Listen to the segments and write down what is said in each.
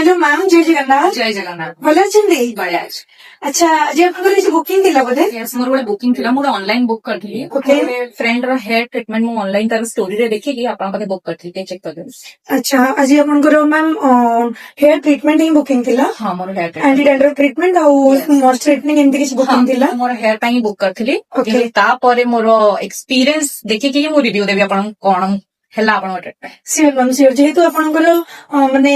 Hello ma'am, जय जगन्नाथ। जय जगन्नाथ। ଭଲ ଅଛନ୍ତି? ବଢିଆ ଅଛି। ଆଚ୍ଛା, ଆଜି ଆପଣଙ୍କର କିଛି ବୁକିଂ ଥିଲା ବୋଧେ? Yes, ମୋର ଗୋଟେ ବୁକିଂ ଥିଲା, ମୁଁ ଗୋଟେ ଅନଲାଇନ ବୁକ୍ କରିଥିଲି। Okay. ଗୋଟେ ଫ୍ରେଣ୍ଡ ର ହେୟାର ଟ୍ରିଟମେଣ୍ଟ ମୁଁ ଅନଲାଇନ ତାର ଷ୍ଟୋରୀରେ ଦେଖିକି ଆପଣଙ୍କ ପାଖେ ବୁକ୍ କରିଥିଲି, ଟିକେ ଚେକ୍ କରିଦେବି। ଆଚ୍ଛା, ଆଜି ଆପଣଙ୍କର ମ୍ୟାମ ହେୟାର ଟ୍ରିଟମେଣ୍ଟ ହିଁ ବୁକିଂ ଥିଲା? ହଁ, ମୋର ହେୟାର ଆଣ୍ଟି ଡ୍ୟାଣ୍ଡ୍ରଫ ଟ୍ରିଟମେଣ୍ଟ ଆଉ ଷ୍ଟ୍ରେଟନିଂ ଏମିତି କିଛି ବୁକିଂ ଥିଲା? ମୋର ହେୟାର ପାଇଁ ବୁକ୍ କରିଥିଲି। Okay. କିନ୍ତୁ ତାପରେ ମୋର ଏକ୍ସପିରିଏନ୍ସ ଦେଖିକି ହିଁ ମୁଁ ରିଭ୍ୟୁ ଦେବି ଆପଣଙ୍କୁ କଣ ହେଲା ଆପଣଙ୍କ ଟ୍ରିଟମେଣ୍ଟ। Sure ma'am, sure. ଯେହେତୁ ଆପଣଙ୍କର ମାନେ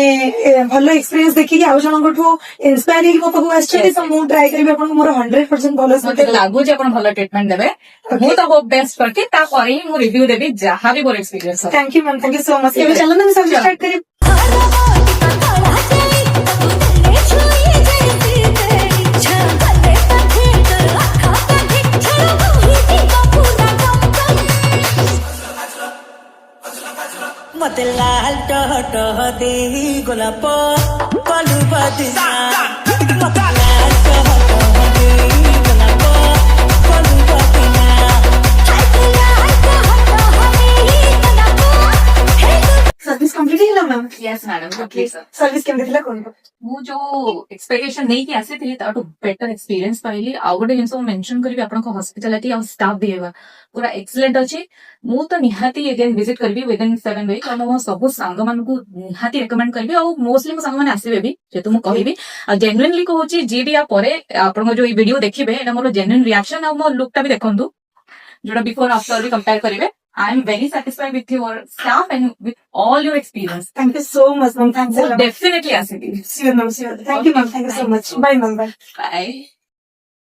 ଭଲ ଏକ୍ସପିରିଏନ୍ସ ଦେଖିକି ଆଉ ଜଣଙ୍କଠୁ ଇନ୍ସପାୟାର ହେଇକି ମୋ ପାଖକୁ ଆସିଛନ୍ତି, ତ ମୁଁ ଟ୍ରାଏ କରିବି ଆପଣଙ୍କୁ ମୋର 100% ଭଲ ମତେ ଲାଗୁଛି ଆପଣ ଭଲ ଟ୍ରିଟମେଣ୍ଟ ଦେବେ। ମୁଁ ତ ହୋପ ବେଷ୍ଟ କରିକି ତାପରେ ହିଁ ମୁଁ ରିଭ୍ୟୁ ଦେବି ଯାହା ବି ମୋର experience. Thank you ma'am, thank you so much. ଏବେ ଚାଲନ୍ତୁ ଆମେ ସବୁ ଷ୍ଟାର୍ଟ କରିବୁ। मत लाल टह टह दे गोलाप कलु बदना मत लाल टह टह दे गोलाप कलु बदना सर्विस कंप्लीट ହେଇଗଲା ma'am? Yes, madam. Okay, sir. Service କେମିତି ଥିଲା କୁହନ୍ତୁ? ମୁଁ ଯୋଉ ଏକ୍ସପେକ୍ଟେସନ ନେଇକି ଆସିଥିଲି ତାଠୁ ବେଟର ଏକ୍ସପିରିଏନ୍ସ ପାଇଲି। ଆଉ ଗୋଟେ ଜିନିଷ ମୁଁ ମେନସନ କରିବି, ଆପଣଙ୍କ ହସ୍ପିଟାଲିଟି ଆଉ ଷ୍ଟାଫ ବିହେଭିୟର ପୁରା ଏକ୍ସଲେଣ୍ଟ ଅଛି। ମୁଁ ତ ନିହାତି ଏଗେନ୍ ଭିଜିଟ କରିବି ୱିଦିନ୍ 7 ୱିକ୍। ଆଉ ମୋ ସବୁ ସାଙ୍ଗମାନଙ୍କୁ ନିହାତି ରେକମେଣ୍ଡ କରିବି, ଆଉ ମୋଷ୍ଟଲି ମୋ ସାଙ୍ଗମାନେ ଆସିବେ ବି, ଯେହେତୁ ମୁଁ କହିବି। ଆଉ ଜେନ୍ୟୁଇନଲି କହୁଛି, ଯିଏ ବି ୟା ପରେ ଆପଣଙ୍କ ଯୋଉ ଏଇ ଭିଡିଓ ଦେଖିବେ, ଏଇଟା ମୋର ଜେନ୍ୟୁଇନ ରିଆକ୍ସନ। ଆଉ ମୋ ଲୁକ୍ ଟା ବି ଦେଖନ୍ତୁ, ଯୋଉଟା ବିଫୋର ଆଫ୍ଟର ବି କମ୍ପେୟାର କରିବେ। I am very satisfied with your staff and with all your experience. Thank you so much, ma'am. Thanks a lot. Definitely ଆସିବି। Sure, ma'am. Sure. Thank you, ma'am. Thank you so much. Bye, ma'am. Bye. Bye.